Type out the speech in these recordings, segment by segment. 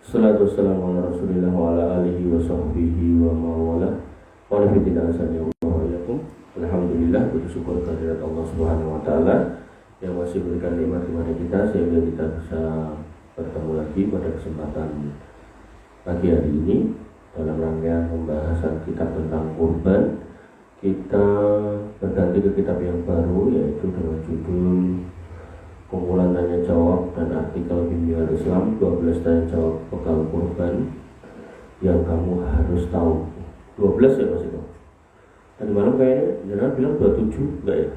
Salatu wassalamu ala rasulillah wa ala alihi wa sahbihi wa mawala wa nafidina asani Allahu'alaikum. Alhamdulillah, puji syukur kehadirat Allah subhanahu wa ta'ala yang masih berikan nikmat kepada kita sehingga kita bisa bertemu lagi pada kesempatan pagi hari ini dalam rangkaian pembahasan kitab tentang kurban. Kita berganti ke kitab yang baru, yaitu dengan judul kumpulan tanya jawab dan artikel bimbingan Islam 12 tanya jawab bekal kurban yang kamu harus tahu. 12 ya Mas itu. Tadi malam kayaknya jangan bilang 27 enggak ya?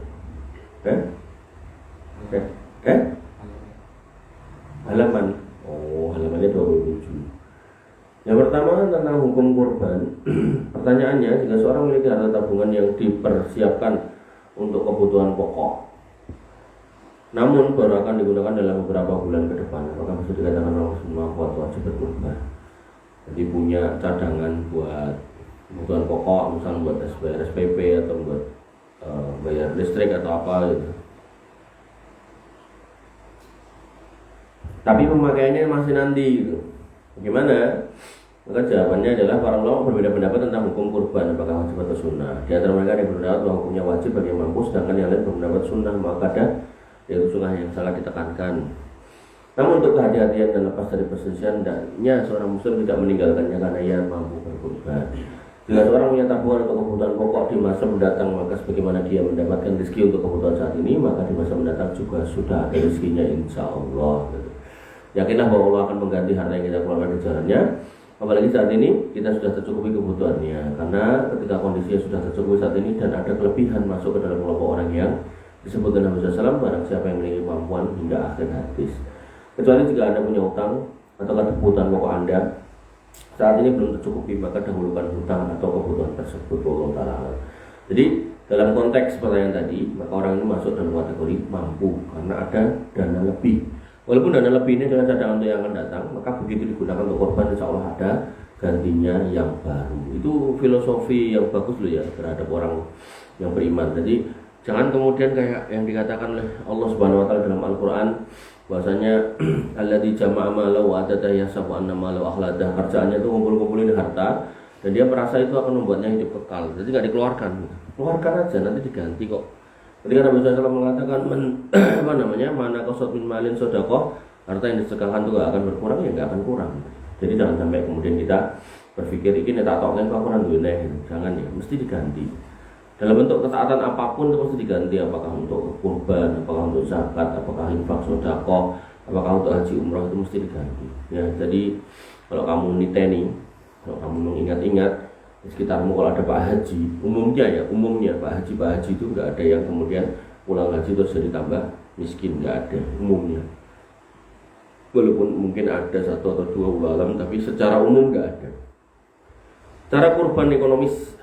Halaman. Oh, halamannya 27. Yang pertama tentang hukum kurban. Pertanyaannya, jika seorang memiliki harta tabungan yang dipersiapkan untuk kebutuhan pokok, namun baru akan digunakan dalam beberapa bulan ke depan, apakah bisa dikatakan orang semua wajib berkurban? Jadi punya cadangan buat kebutuhan pokok, misalnya buat bayar SPP atau buat bayar listrik atau apa gitu. Tapi pemakaiannya masih nanti gitu. Bagaimana? Maka jawabannya adalah para ulama berbeda pendapat tentang hukum kurban, apakah wajib atau sunnah. Di antara mereka yang berpendapat bahwa hukumnya wajib bagi yang mampu, sedangkan yang lain berpendapat sunnah, maka ada yaitu sunnah yang sangat ditekankan. Namun untuk kehati-hatian dan lepas dari perselisihan, hendaknya seorang muslim tidak meninggalkannya karena ia mampu berkurban. Jika seorang punya tabungan untuk kebutuhan pokok di masa mendatang, maka sebagaimana dia mendapatkan rezeki untuk kebutuhan saat ini, maka di masa mendatang juga sudah ada rezekinya, insya Allah. Yakinlah bahwa Allah akan mengganti harta yang kita keluarkan di jalannya. Apalagi saat ini kita sudah tercukupi kebutuhannya, karena ketika kondisinya sudah tercukupi saat ini dan ada kelebihan masuk ke dalam kelompok orang yang disebutkan Nabi SAW, barang siapa yang memiliki kemampuan hingga akhir hadis. Kecuali jika Anda punya utang atau kebutuhan pokok Anda saat ini belum tercukupi, maka dahulukan hutang atau kebutuhan tersebut. Allah Ta'ala. Jadi dalam konteks pertanyaan tadi, maka orang ini masuk dalam kategori mampu karena ada dana lebih. Walaupun dana lebih ini adalah cadangan untuk yang akan datang, maka begitu digunakan untuk korban, insya Allah ada gantinya yang baru. Itu filosofi yang bagus loh ya terhadap orang yang beriman. Jadi jangan kemudian kayak yang dikatakan oleh Allah Subhanahu wa taala dalam Al-Qur'an bahwasanya alladzi jama'a malahu wa atata yasabu anna malahu akhladah. Kerjaannya itu ngumpul-ngumpulin harta dan dia merasa itu akan membuatnya hidup kekal. Jadi enggak dikeluarkan. Keluarkan aja, nanti diganti kok. Ketika Nabi SAW mengatakan mana qasad min malin sedekah, harta yang disedekahkan itu enggak akan berkurang, ya enggak akan kurang. Jadi jangan sampai kemudian kita berpikir iki nek tak token kok ora duwe. Jangan ya, mesti diganti. Dalam bentuk ketaatan apapun itu mesti diganti, apakah untuk kurban, apakah untuk zakat, apakah infak sedekah, apakah untuk haji umrah, itu mesti diganti. Ya, jadi kalau kamu niteni, kalau kamu mengingat-ingat di sekitarmu kalau ada Pak Haji, umumnya Pak Haji itu enggak ada yang kemudian pulang haji terus jadi tambah miskin, enggak ada umumnya. Walaupun mungkin ada satu atau dua ulama, tapi secara umum enggak ada. Cara kurban ekonomis.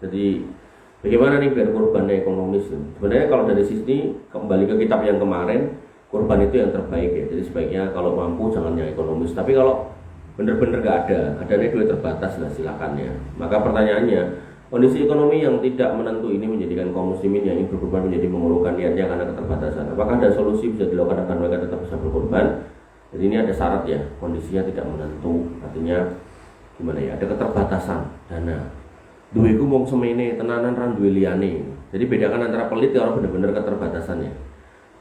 Jadi bagaimana nih biar kurbannya ekonomis? Sebenarnya kalau dari sisi kembali ke kitab yang kemarin, kurban itu yang terbaik ya. Jadi sebaiknya kalau mampu jangan yang ekonomis. Tapi kalau benar-benar nggak ada nih duit terbatas lah silakan ya. Maka pertanyaannya, kondisi ekonomi yang tidak menentu ini menjadikan kaum muslimin yang ingin berkurban menjadi mengeluhkan niatnya karena keterbatasan. Apakah ada solusi bisa dilakukan agar mereka tetap bisa berkurban? Jadi ini ada syarat ya, kondisinya tidak menentu. Artinya gimana ya? Ada keterbatasan dana. Duweku mung semene tenanan ran duwe liyane. Jadi bedakan antara pelit ya orang benar-benar keterbatasannya.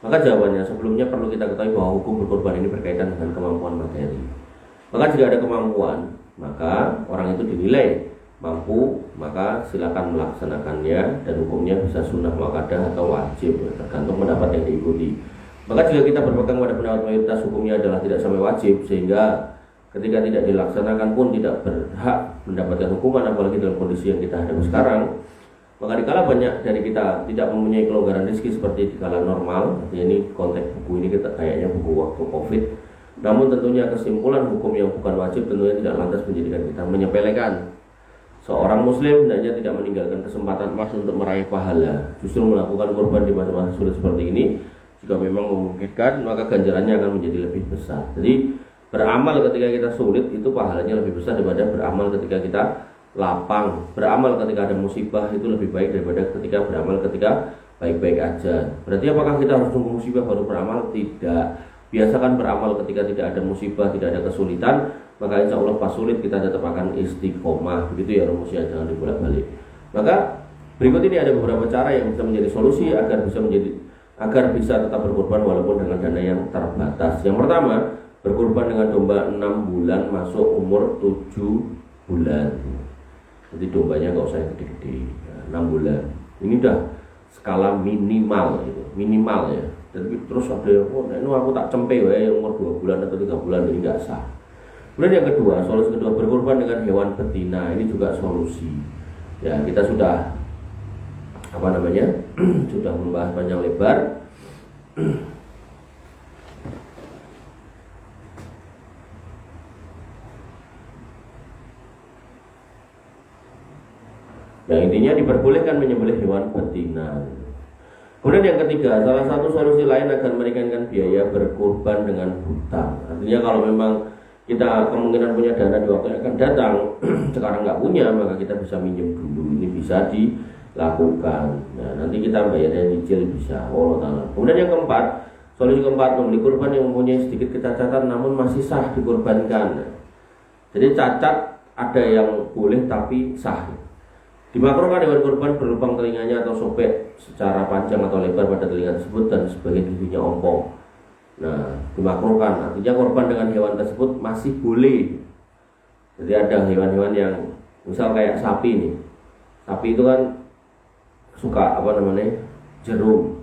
Maka jawabannya sebelumnya perlu kita ketahui bahwa hukum berkorban ini berkaitan dengan kemampuan materi. Maka jika ada kemampuan, maka orang itu dinilai mampu, maka silakan melaksanakannya dan hukumnya bisa sunnah muakkadah atau wajib, tergantung pendapat yang diikuti. Maka jika kita berpegang pada pendapat mayoritas, hukumnya adalah tidak sampai wajib, sehingga ketika tidak dilaksanakan pun tidak berhak mendapatkan hukuman, apalagi dalam kondisi yang kita hadapi sekarang. Maka dikala banyak dari kita tidak mempunyai kelonggaran rezeki seperti dikala normal, artinya ini konteks buku ini kita kayaknya buku waktu Covid. Namun tentunya kesimpulan hukum yang bukan wajib tentunya tidak lantas menjadikan kita menyepelekan. Seorang muslim hendaknya tidak meninggalkan kesempatan emas untuk meraih pahala. Justru melakukan kurban di masa-masa sulit seperti ini, jika memang memungkinkan, maka ganjarannya akan menjadi lebih besar. Jadi beramal ketika kita sulit itu pahalanya lebih besar daripada beramal ketika kita lapang. Beramal ketika ada musibah itu lebih baik daripada ketika beramal ketika baik-baik aja. Berarti apakah kita harus tunggu musibah baru beramal? Tidak. biasakan beramal ketika tidak ada musibah, tidak ada kesulitan, maka insya Allah pas sulit kita tetap akan istiqomah. Begitu ya rumusnya, jangan dibolak-balik. Maka berikut ini ada beberapa cara yang bisa menjadi solusi agar bisa tetap berkorban walaupun dengan dana yang terbatas. Yang pertama, berkorban dengan domba 6 bulan masuk umur 7 bulan. Jadi dombanya nggak usah yang gede-gede, 6 bulan. Ini udah skala minimal gitu, minimal ya. Jadi terus ada yang, aku tak cempe ya umur 2 bulan atau 3 bulan, ini nggak sah. Kemudian yang kedua, solusi kedua, berkorban dengan hewan betina. Ini juga solusi. Ya, kita sudah sudah membahas panjang lebar. Yang intinya diperbolehkan menyembelih hewan betina. Kemudian yang ketiga, salah satu solusi lain agar meringankan biaya berkurban dengan hutang. Artinya kalau memang kita kemungkinan punya dana di waktu yang akan datang, sekarang nggak punya, maka kita bisa minjem dulu. Ini bisa dilakukan. Nah, nanti kita bayarnya nyicil bisa. Kemudian yang keempat, solusi keempat, membeli kurban yang mempunyai sedikit kecacatan namun masih sah dikurbankan. Jadi cacat ada yang boleh tapi sah. Dimakruhkan hewan kurban berlubang telinganya atau sobek secara panjang atau lebar pada telinga tersebut dan sebagian giginya ompong. Nah, dimakruhkan, artinya korban dengan hewan tersebut masih boleh. Jadi ada hewan-hewan yang misal kayak sapi nih. Sapi itu kan suka jerum.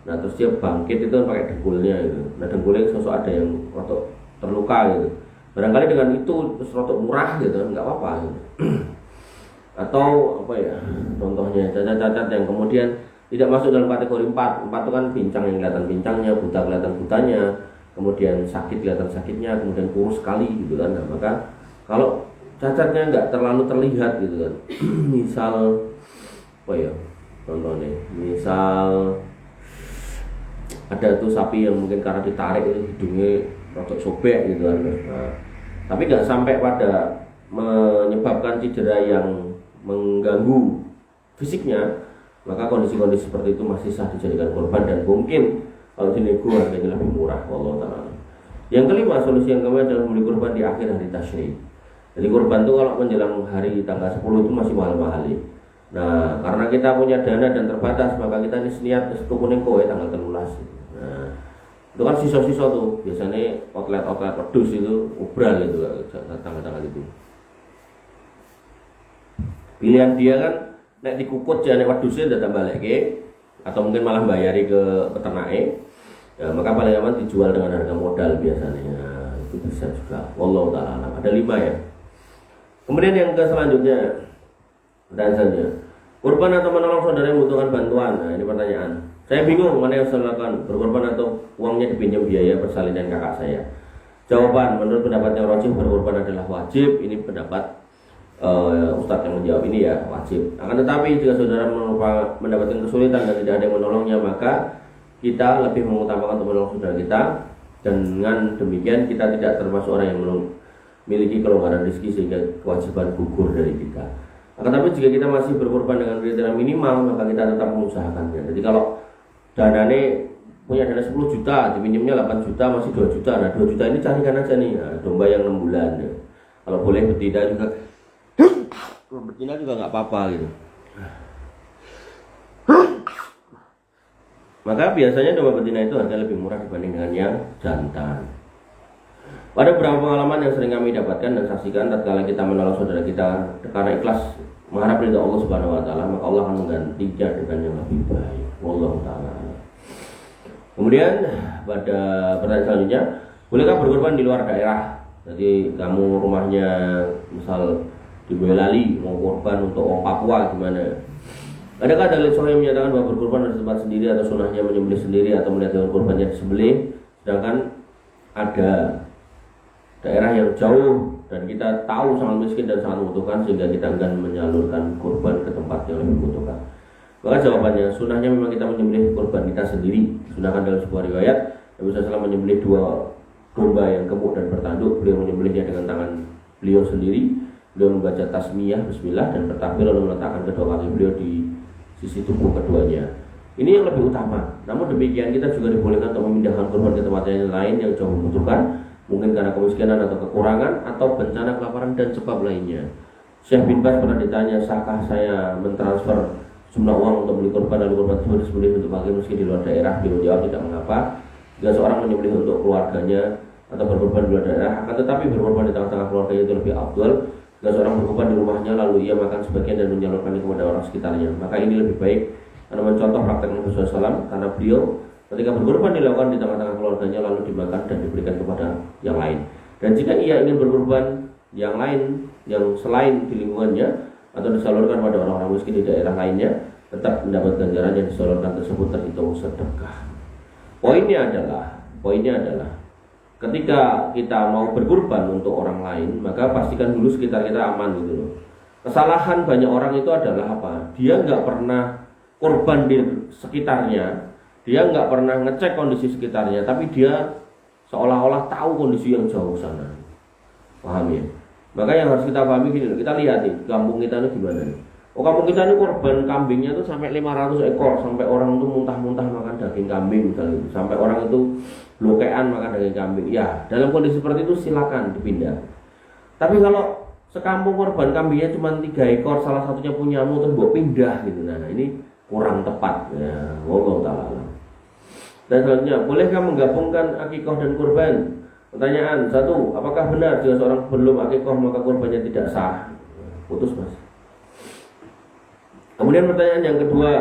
Nah, terus dia bangkit itu kan pakai dengkulnya gitu. Nah, dengkulnya sosok ada yang rotok terluka gitu. Barangkali dengan itu terus rotok murah gitu, nggak apa-apa gitu. Atau contohnya cacat-cacat yang kemudian tidak masuk dalam kategori 4 itu kan pincang yang kelihatan pincangnya, buta kelihatan butanya, kemudian sakit kelihatan sakitnya, kemudian kurus sekali gitu kan. Nah, maka kalau cacatnya nggak terlalu terlihat gitu kan, misal contohnya misal ada tuh sapi yang mungkin karena ditarik hidungnya rotok sobek gitu kan. Nah, tapi nggak sampai pada menyebabkan cedera yang mengganggu fisiknya, maka kondisi-kondisi seperti itu masih sah dijadikan korban dan mungkin kalau dinego harganya lebih murah. Wallahu ta'ala. Yang kelima, solusi yang kedua adalah membeli kurban di akhir hari tasyrik. Jadi kurban itu kalau menjelang hari tanggal 10 itu masih mahal-mahal. Nah, karena kita punya dana dan terbatas, maka kita ini niat tuku ning kowe tanggal 13. Nah, itu kan sisa-sisa tuh, biasanya outlet pedus itu ubral itu tanggal-tanggal itu. Pilihan dia kan nek dikukut ya nek wedhuse ndak balik atau mungkin malah bayari ke peternake. Ya, maka paling aman dijual dengan harga modal biasanya. Ya, itu bisa juga. Wallahu ta'ala. Ada 5 ya. Kemudian yang ke selanjutnya, kurban atau menolong saudara yang membutuhkan bantuan. Nah, ini pertanyaan. Saya bingung mana yang saya lakukan, berkorban atau uangnya dipinjam biaya persalinan kakak saya. Jawaban, menurut pendapat yang rajih berkorban adalah wajib. Ini pendapat Ustadz yang menjawab ini ya, wajib. Akan tetapi jika saudara mendapatkan kesulitan dan tidak ada yang menolongnya, maka kita lebih mengutamakan untuk menolong saudara kita. Dan dengan demikian kita tidak termasuk orang yang memiliki kelonggaran rezeki sehingga kewajiban gugur dari kita. Akan tetapi jika kita masih berkorban dengan kriteria minimal, maka kita tetap mengusahakannya. Jadi kalau danane punya dana 10 juta, dipinjamnya 8 juta, masih 2 juta. Nah, 2 juta ini carikan aja nih, domba yang 6 bulan ya. Kalau boleh betina juga nggak apa-apa gitu. Maka biasanya domba betina itu harga lebih murah dibanding dengan yang jantan. Pada beberapa pengalaman yang sering kami dapatkan dan saksikan, tatkala kita menolong saudara kita karena ikhlas mengharap ridha Allah Subhanahu wa taala, maka Allah akan menggantinya dengan yang lebih baik. Wallahu taala. Kemudian pada pertanyaan selanjutnya, bolehkah berkorban di luar daerah? Jadi kamu rumahnya misal di Boyolali mau korban untuk orang Papua gimana? Adakah dalil sahih yang menyatakan bahwa berkorban di tempat sendiri atau sunahnya menyembelih sendiri atau melihat hewan korbannya disembelih, sedangkan ada daerah yang jauh dan kita tahu sangat miskin dan sangat membutuhkan sehingga kita enggan menyalurkan korban ke tempat yang lebih membutuhkan? Maka jawabannya, sunahnya memang kita menyembelih korban kita sendiri. Sunahkan dalam sebuah riwayat Nabi SAW menyembelih 2 domba yang gemuk dan bertanduk. Beliau menyembelihnya dengan tangan beliau sendiri. Beliau membaca tasmiyah bismillah dan bertakbir lalu meletakkan kedua kaki beliau di sisi tubuh keduanya. Ini yang lebih utama. Namun demikian kita juga dibolehkan untuk memindahkan kurban ke tempat yang lain yang jauh membutuhkan, mungkin karena kemiskinan atau kekurangan atau bencana kelaparan dan sebab lainnya. Syekh bin Baz pernah ditanya, sahkah saya mentransfer jumlah uang untuk beli kurban lalu kurban tersebut disembelih untuk fakir miskin di luar daerah? Dia menjawab tidak mengapa jika seorang menyembelih untuk keluarganya atau berkorban di luar daerah, akan tetapi berkorban di tengah-tengah keluarganya itu lebih afdal. Jika seorang berkorban di rumahnya lalu ia makan sebagian dan menyalurkannya kepada orang sekitarnya, maka ini lebih baik karena mencontoh praktek Nabi SAW, karena beliau ketika berkorban dilakukan di tengah-tengah keluarganya lalu dimakan dan diberikan kepada yang lain. Dan jika ia ingin berkorban yang lain yang selain di lingkungannya atau disalurkan pada orang-orang miskin di daerah lainnya, tetap mendapat ganjaran yang disalurkan tersebut terhitung sedekah. Poinnya adalah ketika kita mau berkorban untuk orang lain, maka pastikan dulu sekitar kita aman gitu loh. Kesalahan banyak orang itu adalah apa? Dia nggak pernah korban di sekitarnya, dia nggak pernah ngecek kondisi sekitarnya, tapi dia seolah-olah tahu kondisi yang jauh sana. Paham ya? Maka yang harus kita pahami gini, kita lihat nih kampung kita ini gimana nih. Oh, kampung kita ini korban kambingnya tuh sampai 500 ekor, sampai orang tuh muntah-muntah makan daging kambing misalnya, sampai orang itu blokean makan daging kambing. Ya, dalam kondisi seperti itu silakan dipindah. Tapi kalau sekampung korban kambingnya cuma 3 ekor, salah satunya punyamu terus buat pindah gitu, nah ini kurang tepat ya. Wallahu ta'ala. Dan selanjutnya, bolehkah menggabungkan akikah dan kurban? Pertanyaan 1, apakah benar jika seorang belum akikah maka kurbannya tidak sah? Putus mas. Kemudian pertanyaan yang kedua,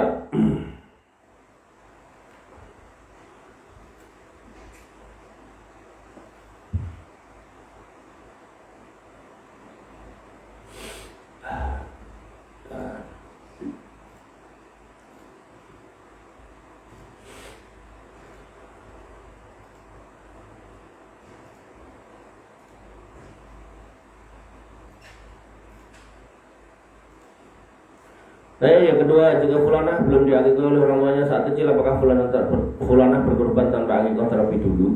yang kedua, jika fulanah belum diakikah oleh orang tuanya saat kecil, apakah fulanah berkorban tanpa akikah terlebih dulu?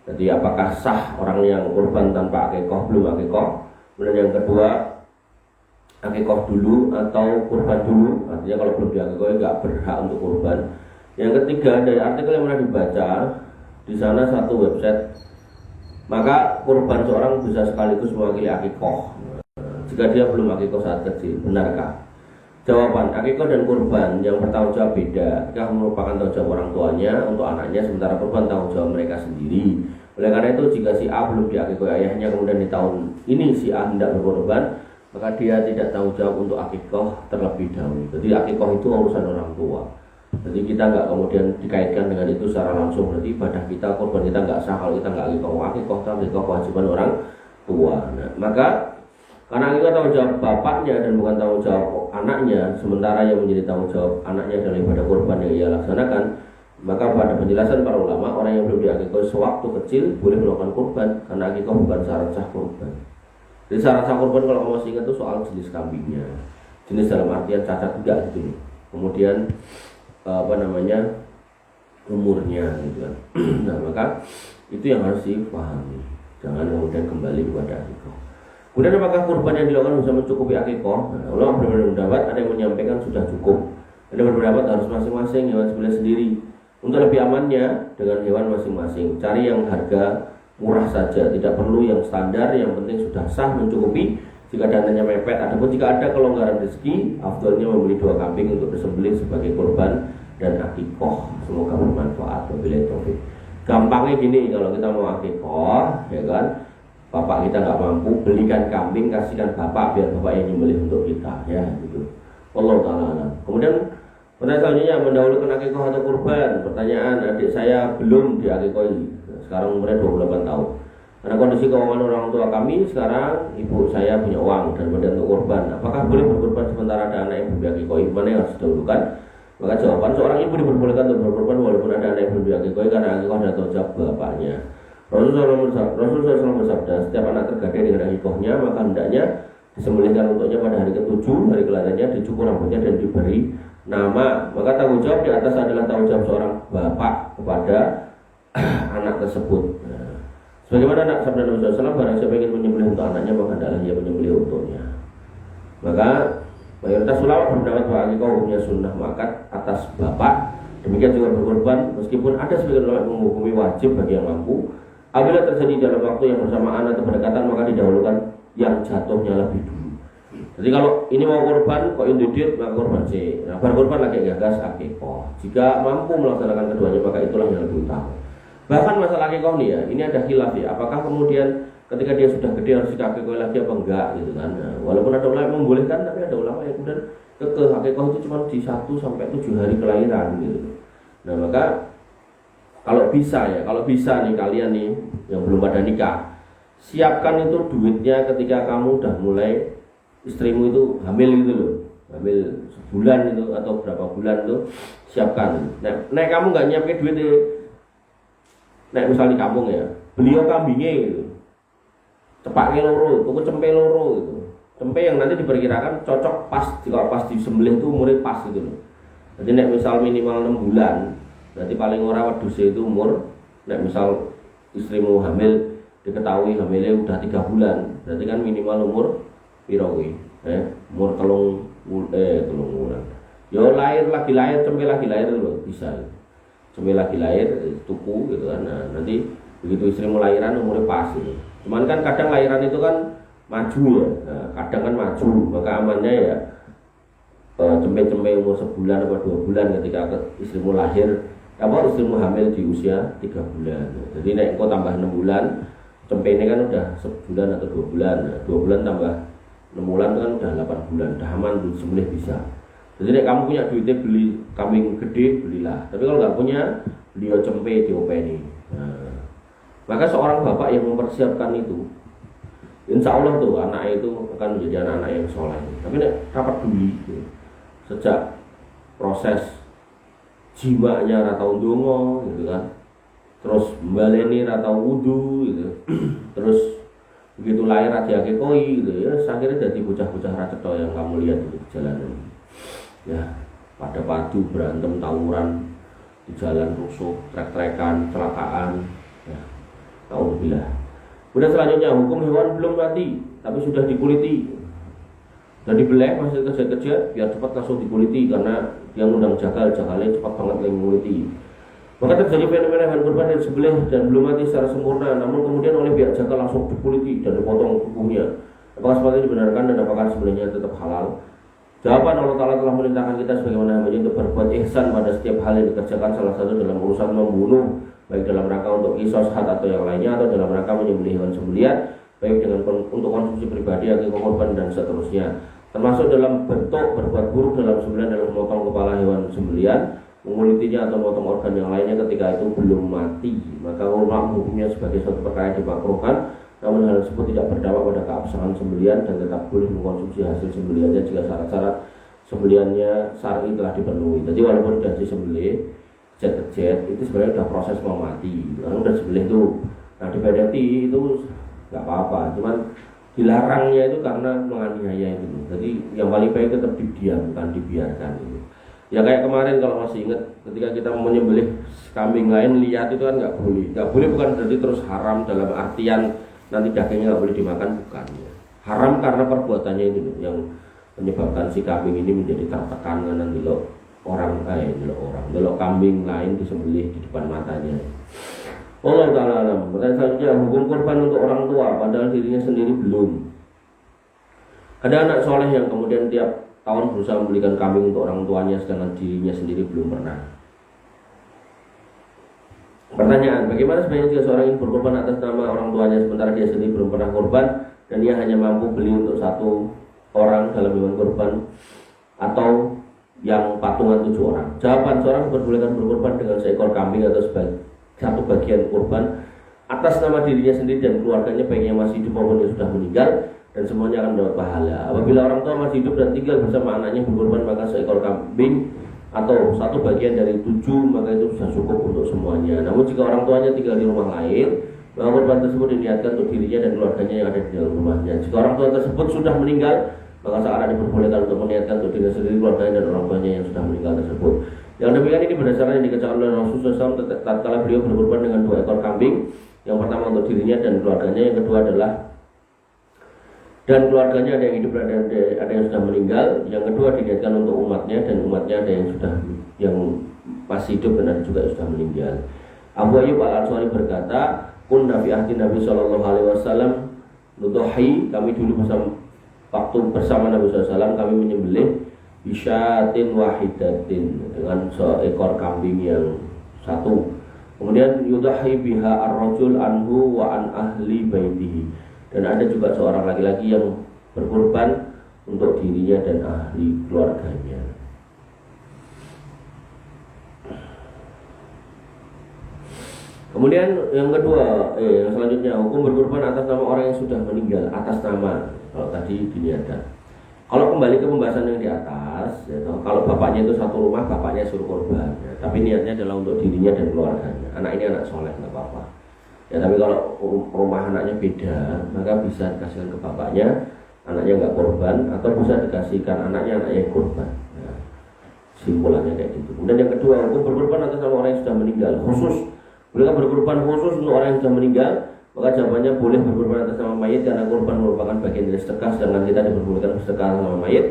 Jadi apakah sah orang yang korban tanpa akikah belum akikah? Kemudian yang kedua, akikah dulu atau kurban dulu? Artinya kalau belum diakikah nggak berhak untuk kurban. Yang ketiga, dari artikel yang pernah dibaca di sana satu website, maka kurban seorang bisa sekaligus mewakili akikah jika dia belum akikah saat kecil. Benarkah? Jawaban, akikah dan kurban yang bertanggung jawab beda. Akikah merupakan tanggung jawab orang tuanya untuk anaknya, sementara kurban tanggung jawab mereka sendiri. Oleh karena itu, jika si A belum diakikah ayahnya, kemudian di tahun ini si A hendak berkorban, maka dia tidak tanggung jawab untuk akikah terlebih dahulu. Jadi akikah itu urusan orang tua. Jadi kita nggak kemudian dikaitkan dengan itu secara langsung. Berarti ibadah kita, kurban kita nggak sah kalau kita nggak akikah kewajiban orang tua. Nah, maka karena akikah tanggung jawab bapaknya dan bukan tanggung jawab anaknya, sementara yang menjadi tanggung jawab anaknya adalah ibadah kurban yang ia laksanakan, maka pada penjelasan para ulama, orang yang belum diakikah sewaktu kecil boleh melakukan kurban, karena akikah bukan syarat sah kurban. Jadi syarat sah kurban kalau kamu masih ingat itu soal jenis kambingnya, jenis dalam artian cacat enggak gitu. Kemudian umurnya gitu kan. Nah maka itu yang harus dipahami, jangan kemudian kembali kepada akikah. Kemudian apakah kurban yang dilakukan bisa mencukupi akikah? Nah, ulama berbeda pendapat, ada yang menyampaikan sudah cukup, ada yang berpendapat harus masing-masing hewan sembelih sendiri. Untuk lebih amannya dengan hewan masing-masing, cari yang harga murah saja, tidak perlu yang standar, yang penting sudah sah mencukupi. Jika dananya mepet, adapun jika ada kelonggaran rezeki, afdalnya membeli 2 kambing untuk disembelih sebagai kurban dan akikah. Semoga bermanfaat. Wabillahi taufik. Gampangnya gini, kalau kita mau akikah, ya kan, bapak kita nggak mampu, belikan kambing, kasihkan bapak biar bapak yang nyembelih untuk kita, ya gitu. Wallahu ta'ala. Kemudian pertanyaan selanjutnya, mendahulukan akikah atau kurban? Pertanyaan, adik saya belum diakikahi, sekarang umurnya 28 tahun. Karena kondisi keuangan orang tua kami sekarang, ibu saya punya uang dan modal untuk kurban. Apakah boleh berkurban sementara ada anak yang belum diakikahi? Mana yang harus didahulukan? Maka jawaban, seorang ibu diperbolehkan untuk berkurban walaupun ada anak yang belum diakikahi, karena akikah adalah tanggung jawab bapaknya. Rasulullah SAW bersabda, setiap anak tergadai dengan akikahnya, maka hendaknya disembelihkan untuknya pada hari ke-7, hari kelahirannya, dicukur rambutnya dan diberi nama. Maka tanggung jawab di atas adalah tanggung jawab seorang bapak kepada anak tersebut. Nah, sebagaimana anak sabda Nabi SAW, barang siapa ingin menyembelih untuk anaknya, maka hendaklah ia menyembelih untuknya. Maka Mayoritas ulama berpendapat bahwa akikah hukumnya sunnah muakkad atas bapak. Demikian juga berkorban, meskipun ada sebagian ulama yang menghukumi wajib bagi yang mampu. Apabila terjadi dalam waktu yang bersamaan atau berdekatan, maka didahulukan yang jatuhnya lebih dulu. Jadi kalau ini mau korban, kok indudit, maka korban C. Nah, berkorban lagi gagas akikah. Jika mampu melaksanakan keduanya, maka itulah yang lebih utama. Bahkan masalah akikah nih ya, ini ada khilaf ya. Apakah kemudian ketika dia sudah gede harus akikah lagi apa enggak gitu kan? Nah, walaupun ada ulama yang membolehkan, tapi ada ulama yang kemudian kekeh akikah itu cuma di 1 sampai 7 hari kelahiran gitu. Nah maka kalau bisa nih kalian nih yang belum pada nikah, siapkan itu duitnya ketika kamu udah mulai istrimu itu hamil gitu loh, hamil sebulan itu atau berapa bulan itu siapkan. Nah kamu nggak nyiapin duit deh, nah misal di kampung ya, beliau kambingnya gitu, cepaknya loro, tuku cempe loro gitu, cempe yang nanti diperkirakan cocok pas kalau pas disembelih itu umurnya pas gitu loh. Jadi nek misal minimal 6 bulan, berarti paling ora wedhuse itu umur, nek misal istrimu hamil diketahui hamilnya udah 3 bulan, berarti kan minimal umur piro kuwi? Umur telung bulan. Yo lahir cempe lagi lahir lho bisa. Cempe lagi lahir tuku gitu kan. Nah, nanti begitu istrimu lahiran umurnya pas gitu. Cuman kan kadang lahiran itu kan maju ya. Nah, kadang kan maju, maka amannya ya cempe-cempe umur sebulan atau 2 bulan ketika istrimu lahir, istrimu hamil di usia 3 bulan. Jadi nek engko tambah 6 bulan, cempe ini kan udah sebulan atau 2 bulan. Nah, 2 bulan tambah 6 bulan kan udah 8 bulan, udah aman disembelih bisa. Jadi nek kamu punya duitnya beli kambing gede, belilah. Tapi kalau nggak punya, beli cempe diopeni. Nah, maka seorang bapak yang mempersiapkan itu, insya Allah tuh anak itu akan menjadi anak-anak yang soleh. Tapi nek rapat dulu gitu. Sejak proses jiwanya ratau ndonga gitu kan, terus mbaleni ratau wudu gitu, terus begitu lahir diakekoi gitu ya, akhirnya jadi bocah-bocah racetho yang kamu lihat di jalanan ya, pada padu berantem tawuran di jalan rusuh, trek-trekan, kecelakaan ya, naudzubillah. Kemudian selanjutnya hukum hewan belum mati tapi sudah dikuliti dan dibeleh masih kecil-kecil biar cepat langsung dikuliti, karena dia ngundang jagalnya cepat banget yang menguliti. Maka terjadi fenomena hewan kurban yang disembelih dan belum mati secara sempurna, namun kemudian oleh pihak jagal langsung dikuliti dan dipotong tubuhnya. Apakah seperti dibenarkan dan apakah sembelihnya tetap halal? Jawaban, Allah Ta'ala telah memerintahkan kita sebagaimana hambanya untuk berbuat ihsan pada setiap hal yang dikerjakan, salah satu dalam urusan membunuh, baik dalam rangka untuk qisas had atau yang lainnya, atau dalam rangka menyembelih hewan sembelihan, baik dengan untuk konsumsi pribadi, akikah korban dan seterusnya. Termasuk dalam bentuk berbuat buruk dalam sembelihan, dalam memotong kepala hewan sembelihan, mengulitinya atau memotong organ yang lainnya ketika itu belum mati. Maka ulama hukumnya sebagai suatu perkara yang dimakruhkan, namun hal tersebut tidak berdampak pada keabsahan sembelihan dan tetap boleh mengkonsumsi hasil sembelihannya jika syarat-syarat sembelihannya syar'i telah dipenuhi. Jadi walaupun sudah disembelih jet itu sebenarnya sudah proses mau mati, lalu sudah sembelih itu, nah dipedeti itu nggak apa-apa, cuman dilarangnya itu karena menganiaya itu. Jadi yang paling baik tetap didiamkan, dibiarkan itu. Ya kayak kemarin kalau masih ingat ketika kita menyembelih kambing lain lihat itu kan nggak boleh bukan berarti terus haram dalam artian nanti dagingnya nggak boleh dimakan, bukan ya. Haram karena perbuatannya itu yang menyebabkan si kambing ini menjadi tertekan karena delok kambing lain disembelih di depan matanya. Allah Ta'ala alam. Pertanyaan selanjutnya, hukum kurban untuk orang tua padahal dirinya sendiri belum. Ada anak soleh yang kemudian tiap tahun berusaha membelikan kambing untuk orang tuanya sedangkan dirinya sendiri belum pernah. Pertanyaan, bagaimana sebenarnya jika seorang ingin berkorban atas nama orang tuanya sementara dia sendiri belum pernah korban dan dia hanya mampu beli untuk 1 orang dalam hewan korban atau yang patungan 7 orang? Jawaban, seorang diperbolehkan berkorban dengan seekor kambing atau satu bagian kurban atas nama dirinya sendiri dan keluarganya, baik yang masih hidup maupun yang sudah meninggal, dan semuanya akan mendapat pahala. Apabila orang tua masih hidup dan tinggal bersama anaknya berkorban, maka seekor kambing atau 1 bagian dari 7 maka itu sudah cukup untuk semuanya. Namun jika orang tuanya tinggal di rumah lain, maka korban tersebut diniatkan untuk dirinya dan keluarganya yang ada di dalam rumahnya. Jika orang tua tersebut sudah meninggal, maka seorang diperbolehkan untuk meniatkan untuk dirinya sendiri, keluarganya dan orang tuanya yang sudah meninggal tersebut. Yang demikian ini berdasarkan yang dikatakan oleh Rasulullah SAW tatkala beliau berkorban dengan 2 ekor kambing. Yang pertama untuk dirinya dan keluarganya, yang kedua adalah dan keluarganya ada yang hidup, ada yang sudah meninggal. Yang kedua diniatkan untuk umatnya, dan umatnya ada yang masih hidup dan ada juga yang sudah meninggal. Abu Ayyub Al-Ansari berkata, kunna fi ahdi Nabi sallallahu alaihi wasallam nudhi, kami dulu bersama Nabi SAW kami menyembelih bisyatin wahidatin, dengan seekor kambing yang satu. Kemudian yudhi biha ar-rajul anhu wa an ahli baitihi, dan ada juga seorang laki-laki yang berkorban untuk dirinya dan ahli keluarganya. Kemudian yang kedua, selanjutnya hukum berkorban atas nama orang yang sudah meninggal, atas nama. Kalau tadi diniatkan. Kalau kembali ke pembahasan yang di atas, ya, kalau bapaknya itu satu rumah, bapaknya suruh korban, ya, tapi niatnya adalah untuk dirinya dan keluarganya. Anak ini anak soleh, nggak apa-apa. Ya, tapi kalau rumah anaknya beda, maka bisa dikasihkan ke bapaknya, anaknya nggak korban, atau bisa dikasihkan anaknya yang korban. Ya, simpulannya kayak gitu. Kemudian yang kedua, hukum berkorban atas nama orang yang sudah meninggal, khusus. Bolehkah berkorban khusus untuk orang yang sudah meninggal? Maka jawabannya boleh berkorban atas nama mayit, karena korban merupakan bagian dari sedekah, sedangkan kita diperbolehkan bersedekah atas nama mayit.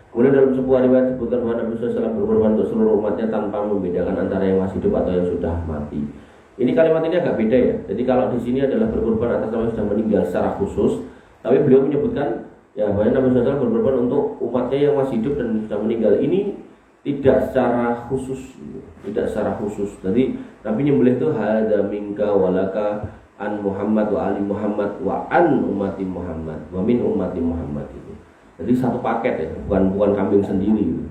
Kemudian dalam sebuah riwayat disebutkan bahwa Nabi SAW berkorban untuk seluruh umatnya tanpa membedakan antara yang masih hidup atau yang sudah mati. Ini kalimat ini agak beda ya. Jadi kalau di sini adalah berkorban atas nama yang sudah meninggal secara khusus, tapi beliau menyebutkan ya bahwa Nabi SAW berkorban untuk umatnya yang masih hidup dan sudah meninggal. Ini tidak secara khusus, tidak secara khusus. Jadi Nabi nyembelih itu hadza minka walaka an Muhammad wa ali Muhammad wa an ummati Muhammad wa min ummati Muhammad itu. Jadi satu paket ya, bukan kambing sendiri gitu.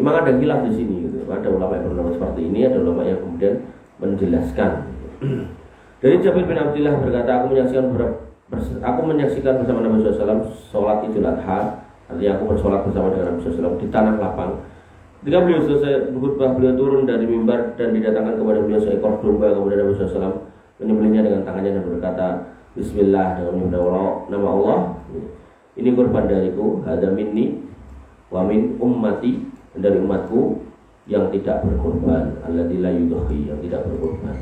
Memang ada khilaf di sini gitu. Ada ulama yang berpendapat seperti ini, ada ulama yang kemudian menjelaskan. Dari Jabir bin Abdullah berkata, aku menyaksikan bersama Nabi SAW sholat Idul Adha. Artinya aku bersolat bersama dengan Nabi SAW di tanah lapang. Ketika beliau selesai berkhutbah, beliau turun dari mimbar dan didatangkan kepada beliau seekor domba. Kemudian Nabi SAW menyembelihnya dengan tangannya dan berkata, Bismillah, dengan menyebut nama Allah. Ini korban dariku, hadza minni wa min ummati, dari umatku yang tidak berkorban, alladzi la yudhi, yang tidak berkorban.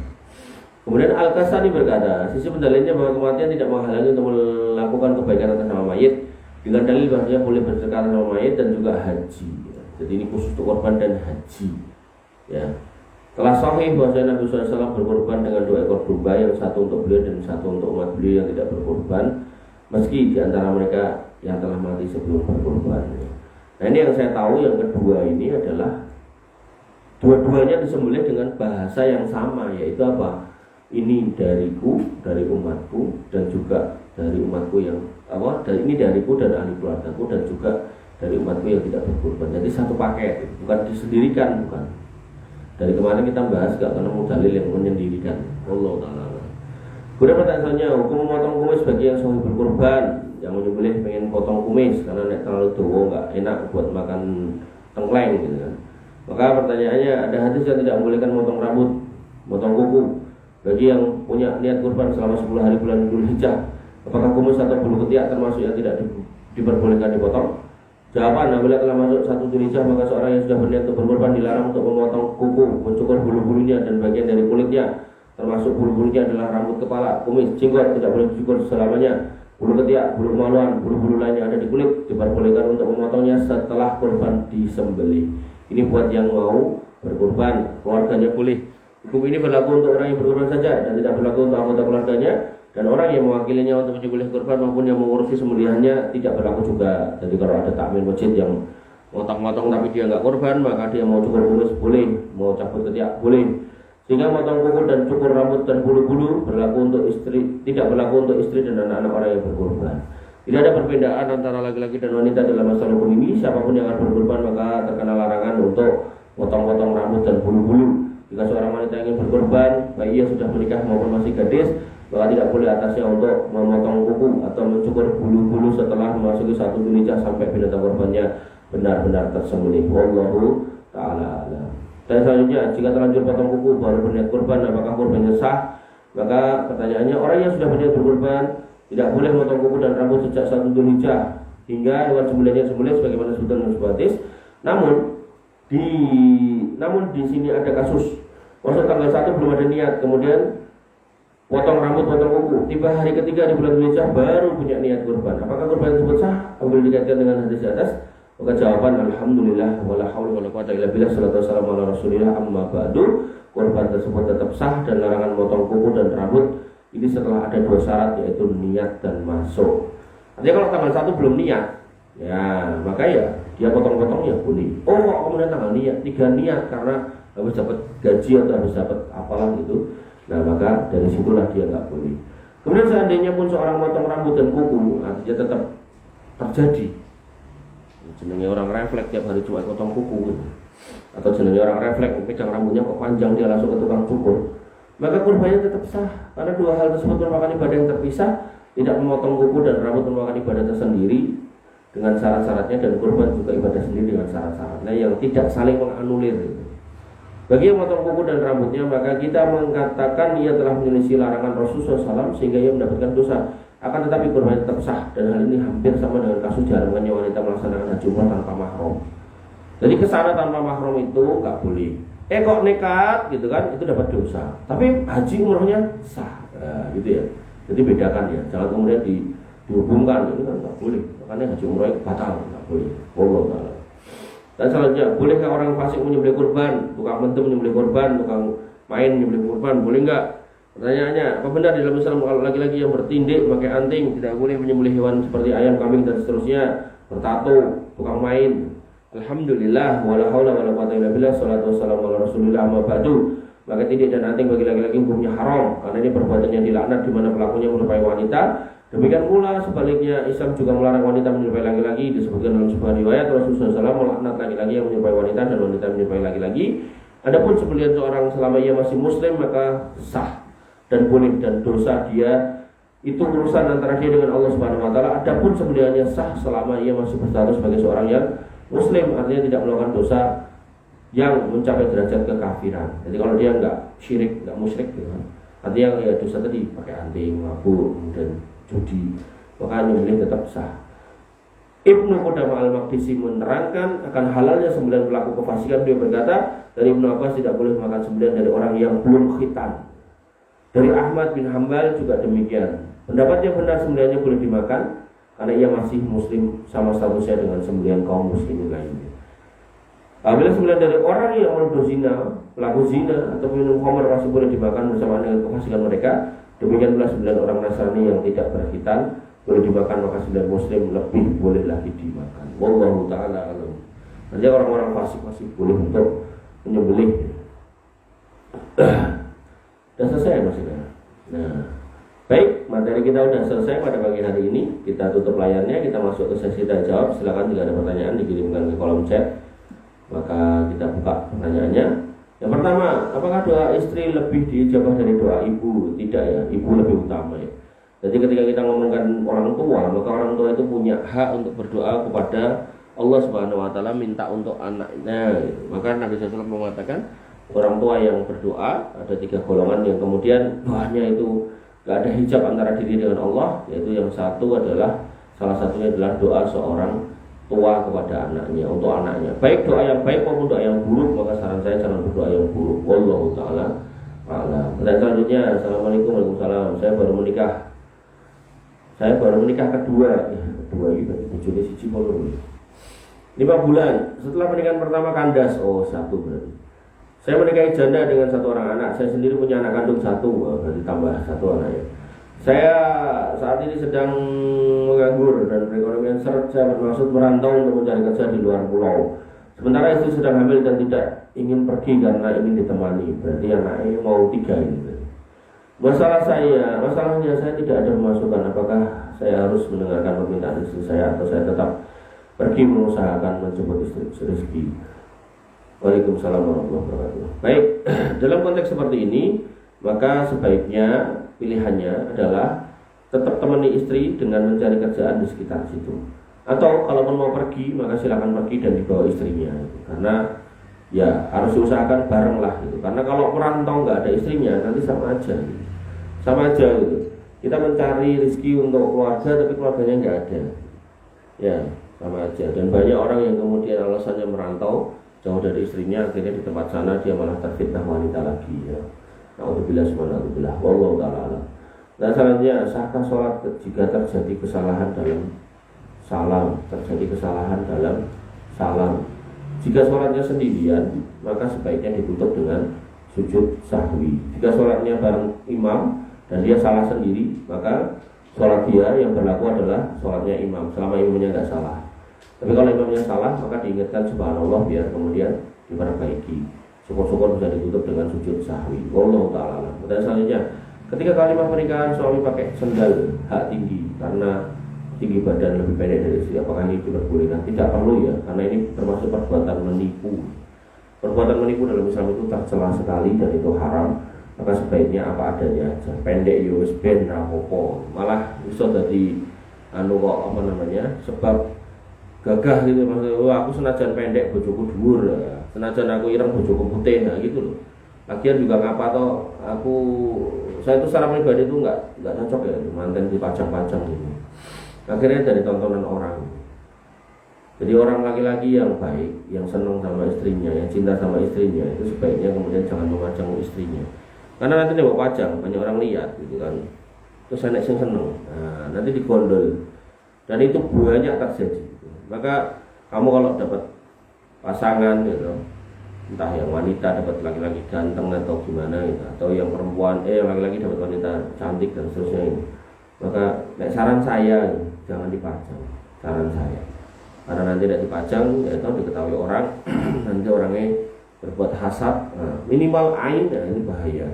Kemudian Al-Kasani berkata, sisi pendalilannya bahwa kematian tidak menghalangi untuk melakukan kebaikan atas nama mayit, dengan dalil bahwasanya boleh bersedekah atas nama mayit dan juga haji. Jadi ini khusus untuk korban dan haji. Ya. Telah sahih bahwasanya Nabi SAW berkorban dengan 2 ekor domba, yang satu untuk beliau dan satu untuk umat beliau yang tidak berkorban, meski di antara mereka yang telah mati sebelum berkorban. Nah ini yang saya tahu, yang kedua ini adalah dua-duanya disembelih dengan bahasa yang sama, yaitu apa? Ini dariku, dari umatku, dan juga dari umatku yang apa? Dan ini dariku dan ahli keluargaku, dan juga dari umatku yang tidak berkorban. Jadi satu paket, bukan disendirikan, bukan. Dari kemarin kita bahas gak ketemu dalil yang menyendirikan. Allah Ta'ala. Kemudian pertanyaannya, hukum memotong kumis bagi yang sudah berkorban, yang menyembelih pengen potong kumis karena terlalu tua nggak enak buat makan tengkleng gitu kan. Maka pertanyaannya, ada hadis yang tidak membolehkan memotong rambut, memotong kuku bagi yang punya niat kurban selama 10 hari bulan Dzulhijjah. Apakah kumis atau bulu ketiak termasuk yang tidak diperbolehkan dipotong? Jawaban, apabila telah masuk 1 Dzulhijjah, maka seorang yang sudah berniat untuk berkorban dilarang untuk memotong kuku, mencukur bulu-bulunya dan bagian dari kulitnya, termasuk bulu-bulunya adalah rambut kepala, kumis, jenggot tidak boleh dicukur selamanya. Bulu ketiak, bulu kemaluan, bulu-bulu lain yang ada di kulit diperbolehkan untuk memotongnya setelah kurban disembelih. Ini buat yang mau berkorban, keluarganya boleh. Hukum ini berlaku untuk orang yang berkorban saja dan tidak berlaku untuk anggota keluarganya, dan orang yang mewakilinya untuk menyembelih kurban maupun yang mengurusi sembelihannya tidak berlaku juga. Jadi kalau ada takmir masjid yang motong-motong tapi dia nggak korban, maka dia mau cukur kumis boleh, mau cabut ketiak boleh. Sehingga motong kuku dan cukur rambut dan bulu-bulu berlaku untuk istri, tidak berlaku untuk istri dan anak-anak orang yang berkorban. Tidak ada perbedaan antara laki-laki dan wanita dalam masalah hukum ini. Siapapun yang akan berkorban maka terkena larangan untuk potong-potong rambut dan bulu-bulu. Jika seorang wanita ingin berkorban, baik ia sudah menikah maupun masih gadis, maka tidak boleh atasnya untuk memotong kuku atau mencukur bulu-bulu setelah memasuki 1 Dzulhijjah sampai binatang korbannya benar-benar tersembelih. Wallahu ta'ala a'lam. Dan selanjutnya, jika terlanjur potong kuku baru berniat kurban, apakah kurbannya sah? Maka pertanyaannya, orang yang sudah berniat berkurban tidak boleh memotong kuku dan rambut sejak 1 Dzulhijjah hingga hewan sembelihnya sembelih sebagaimana disebutkan dalam hadis. Namun di sini ada kasus. Maksud tanggal 1 belum ada niat, kemudian potong rambut, potong kuku. Tiba hari ketiga di bulan Dzulhijjah baru punya niat kurban. Apakah kurban tersebut sah? Apabila dikaitkan dengan hadis di atas, maka jawaban alhamdulillah wala haula wala quwwata illa billah sallallahu alaihi wasallam ala rasulillah amma ba'du. Kurban tersebut tetap sah dan larangan potong kuku dan rambut ini setelah ada 2 syarat, yaitu niat dan masuk. Artinya kalau tanggal 1 belum niat, ya maka ya dia potong-potong ya boleh. Oh, kemudian tanggal niat, 3 niat karena habis dapat gaji atau habis dapat apalah gitu. Nah maka dari situlah dia nggak boleh. Kemudian seandainya pun seorang potong rambut dan kuku, artinya tetap terjadi. Jenenge orang refleks tiap hari cuma potong kuku, atau jenenge orang refleks pegang rambutnya kok panjang dia langsung ke tukang cukur, maka kurbannya tetap sah karena 2 hal tersebut merupakan ibadah yang terpisah. Tidak memotong kuku dan rambut merupakan ibadah tersendiri dengan syarat-syaratnya, dan kurban juga ibadah sendiri dengan syarat-syaratnya yang tidak saling menganulir. Bagi yang memotong kuku dan rambutnya, maka kita mengatakan ia telah menyelisih larangan Rasulullah SAW sehingga ia mendapatkan dosa. Akan tetapi kurban tetap sah, dan hal ini hampir sama dengan kasus diharamkannya wanita melaksanakan haji umrah tanpa mahram. Jadi kesana tanpa mahram itu nggak boleh. Kok nekat gitu kan, itu dapat dosa. Tapi haji umrahnya sah, gitu ya. Jadi bedakan ya, jangan kemudian dihubungkan, itu kan nggak boleh. Makanya haji umrah itu batal, nggak boleh. Allah Taala. Dan selanjutnya, bolehkah orang fasik menyembelih kurban, tukang mentem menyembelih kurban, tukang main menyembelih kurban, boleh nggak? Pertanyaannya, apa benar di dalam Islam kalau laki-laki yang bertindik, pakai anting, tidak boleh menyembelih hewan seperti ayam, kambing dan seterusnya, bertato, tukang main? Alhamdulillah, wala haula wala quwwata illa billah, sholatu wassalamu ala rasulillah amma ba'du. Maka tindik dan anting bagi laki-laki hukumnya haram, karena ini perbuatan yang dilaknat di mana pelakunya menyerupai wanita. Demikian pula sebaliknya, Islam juga melarang wanita menyerupai laki-laki. Disebutkan dalam sebuah riwayat, Rasulullah SAW melaknat laki-laki yang menyerupai wanita dan wanita menyerupai laki-laki. Adapun sebelum seorang selama ia masih muslim maka sah dan boleh, dan dosa dia itu urusan antara dia dengan Allah Subhanahu wa taala. Adapun sebenarnya sah selama ia masih berstatus sebagai seorang yang muslim, artinya tidak melakukan dosa yang mencapai derajat kekafiran. Jadi kalau dia enggak syirik, enggak musyrik gitu kan. Artinya ya dosa tadi, pakai anting, mabuk, kemudian judi, maka nyembelih tetap sah. Ibnu Qudamah al-Maqdisi menerangkan akan halalnya sembelihan pelaku kefasikan. Dia berkata, dari Ibnu Abbas tidak boleh makan sembelihan dari orang yang belum khitan. Dari Ahmad bin Hambal juga demikian. Pendapat yang benar sembelihannya boleh dimakan karena ia masih muslim sama statusnya dengan sembelihan kaum muslimin lainnya. Apabila sembelihan dari orang yang menuduh zina, pelaku zina atau minum khamr masih boleh dimakan bersama dengan kefasikan mereka. Demikian pula sembelihan orang Nasrani yang tidak berkhitan boleh dimakan, maka sembelihan muslim lebih boleh lagi dimakan. Wallahu taala alam. Nanti orang-orang fasik masih boleh untuk menyembelih. Sudah selesai maksudnya. Nah, baik, materi kita sudah selesai pada pagi hari ini. Kita tutup layarnya, kita masuk ke sesi tanya jawab. Silakan jika ada pertanyaan dikirimkan ke kolom chat, maka kita buka pertanyaannya. Yang pertama, apakah doa istri lebih diijabah dari doa ibu? Tidak ya, ibu lebih utama ya. Jadi ketika kita ngomongkan orang tua, maka orang tua itu punya hak untuk berdoa kepada Allah Subhanahu wa taala, minta untuk anaknya gitu. Maka Nabi SAW mengatakan orang tua yang berdoa ada 3 golongan yang kemudian doanya itu gak ada hijab antara diri dengan Allah, yaitu yang satu adalah, salah satunya adalah doa seorang tua kepada anaknya, untuk anaknya, baik doa yang baik maupun doa yang buruk. Maka saran saya jangan berdoa yang buruk. Wallahu taala a'lam. Dan selanjutnya, assalamualaikum warahmatullahi wabarakatuh. Saya baru menikah kedua gitu, bojone siji loro. 5 bulan setelah pernikahan pertama kandas. Oh, 1 berarti. Saya menikahi janda dengan 1 orang anak. Saya sendiri punya anak kandung 1, berarti tambah 1 anaknya. Saya saat ini sedang menganggur dan perekonomian seret. Saya bermaksud merantau untuk mencari kerja di luar pulau. Sementara istri sedang hamil dan tidak ingin pergi karena ingin ditemani. Berarti anaknya mau 3 ini. Masalahnya saya tidak ada pemasukan. Apakah saya harus mendengarkan permintaan istri saya atau saya tetap pergi mengusahakan menjemput istri rezeki? Waalaikumsalam warahmatullahi wabarakatuh. Baik, dalam konteks seperti ini, maka sebaiknya pilihannya adalah tetap temani istri dengan mencari kerjaan di sekitar situ. Atau kalaupun mau pergi, maka silakan pergi dan dibawa istrinya. Karena ya harus diusahakan bareng lah gitu. Karena kalau merantau nggak ada istrinya, nanti sama aja gitu. Kita mencari rezeki untuk keluarga tapi keluarganya nggak ada, ya sama aja. Dan banyak orang yang kemudian alasannya merantau jauh dari istrinya, akhirnya di tempat sana dia malah terfitnah wanita lagi ya. Naudzubillah subhanallah. Wallahu taala alam. Dan selanjutnya, sahkah sholat jika terjadi kesalahan dalam salam? Jika sholatnya sendirian, maka sebaiknya ditutup dengan sujud sahwi. Jika sholatnya bareng imam dan dia salah sendiri, maka sholat dia yang berlaku adalah sholatnya imam, selama imamnya nggak salah. Tapi kalau imamnya salah, maka diingatkan subhanallah biar kemudian diperbaiki. Syukur-syukur bisa ditutup dengan sujud sahwi. Wallahu ta'ala. Dan selanjutnya, ketika kalimat pernikahan suami pakai sendal hak tinggi karena tinggi badan lebih pendek dari istri, apakah ini diperbolehkan? Tidak perlu ya, karena ini termasuk perbuatan menipu. Perbuatan menipu dalam Islam itu tercela sekali dan itu haram. Maka sebaiknya apa adanya aja. Pendek yo wis ben rapopo. Malah iso dadi sebab gagah gitu, maksudnya aku senajan pendek bojoku dhuwur, senajan aku ireng bojoku putih, nah gitu loh. Lagian juga ngapa toh saya itu secara pribadi itu nggak cocok ya manten dipajang-pajang gitu. Akhirnya dari tontonan orang. Jadi orang laki-laki yang baik, yang senang sama istrinya, yang cinta sama istrinya, itu sebaiknya kemudian jangan memajang istrinya. Karena nanti dia mau pajang, banyak orang lihat gitu kan. Terus anak yang seneng, nah, nanti digondol. Dan itu banyak terjadi. Maka kamu kalau dapat pasangan gitu, entah yang wanita dapat laki-laki ganteng atau gimana gitu, atau yang perempuan yang laki-laki dapat wanita cantik dan seterusnya gitu. Maka saran saya jangan dipajang, saran saya. Karena nanti tidak dipajang, ya tahu diketahui orang, nanti orangnya berbuat hasad, nah, minimal ain, ya, ini bahaya.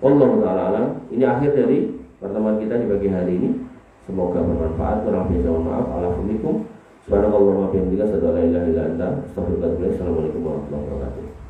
Wallahu ta'ala alam. Ini akhir dari pertemuan kita di pagi hari ini. Semoga bermanfaat. Kurang lebih mohon maaf. Assalamualaikum. Subhanallah wa bihamdihi, asyhadu an la ilaha illa anta, astaghfiruka wa atubu ilaik. Assalamualaikum warahmatullahi wabarakatuh.